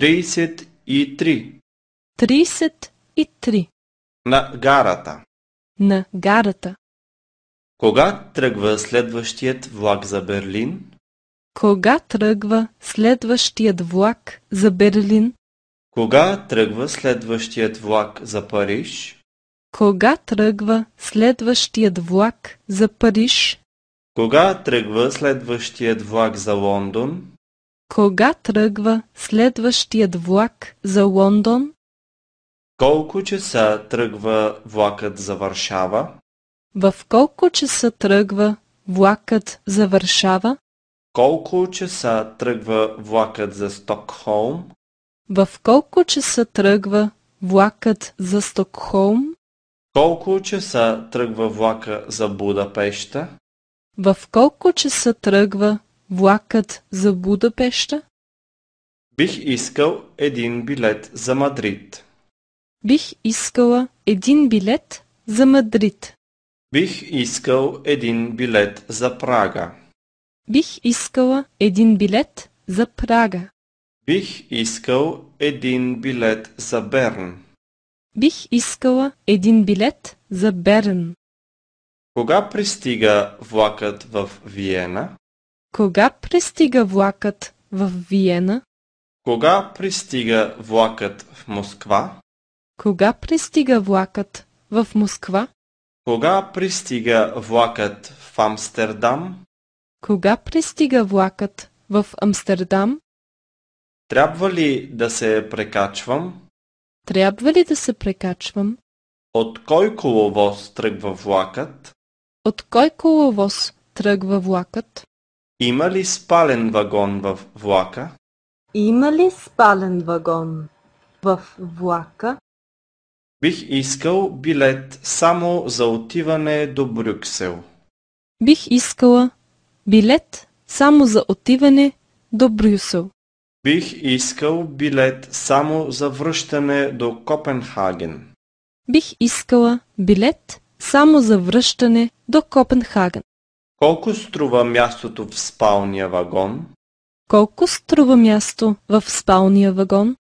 33. 33. На гарата. На гарата. Кога тръгва следващият влак за Берлин? Кога тръгва следващият влак за Берлин? Кога тръгва следващият влак за Париж? Кога тръгва следващият влак за Париж? Кога тръгва следващият влак за Лондон? Кога тръгва следващият влак за Лондон? Колко часа тръгва влакът за Варшава? В колко часа тръгва влакът за Варшава? Колко часа тръгва влакът за Стокхолм? В колко часа тръгва влакът за Стокхолм? Колко часа тръгва влака за Будапеща? В колко часа тръгва влакът за Будапеща? Бих искал един билет за Мадрид. Бих искала един билет за Мадрид. Бих искал един билет за Прага. Бих искала един билет за Прага. Бих искал един билет за Берн. Бих искала един билет за Берн. Кога пристига влакът в Виена? Кога пристига влакът в Виена? Кога пристига влакът в Москва? Кога пристига влакът в Москва? Кога пристига влакът в Амстердам? Кога пристига влакът в Амстердам? Трябва ли да се прекачвам? Трябва ли да се прекачвам? От кой коловоз тръгва влакът? От кой коловоз тръгва влакът? Има ли спален вагон в влака? Има ли спален вагон в влака? Бих искал билет само за отиване до Брюксел. Бих искала билет само за отиване до Брюсел. Бих искал билет само за връщане до Копенхаген. Бих искала билет само за връщане до Копенхаген. Колко струва мястото в спалния вагон? Колко струва място в спалния вагон?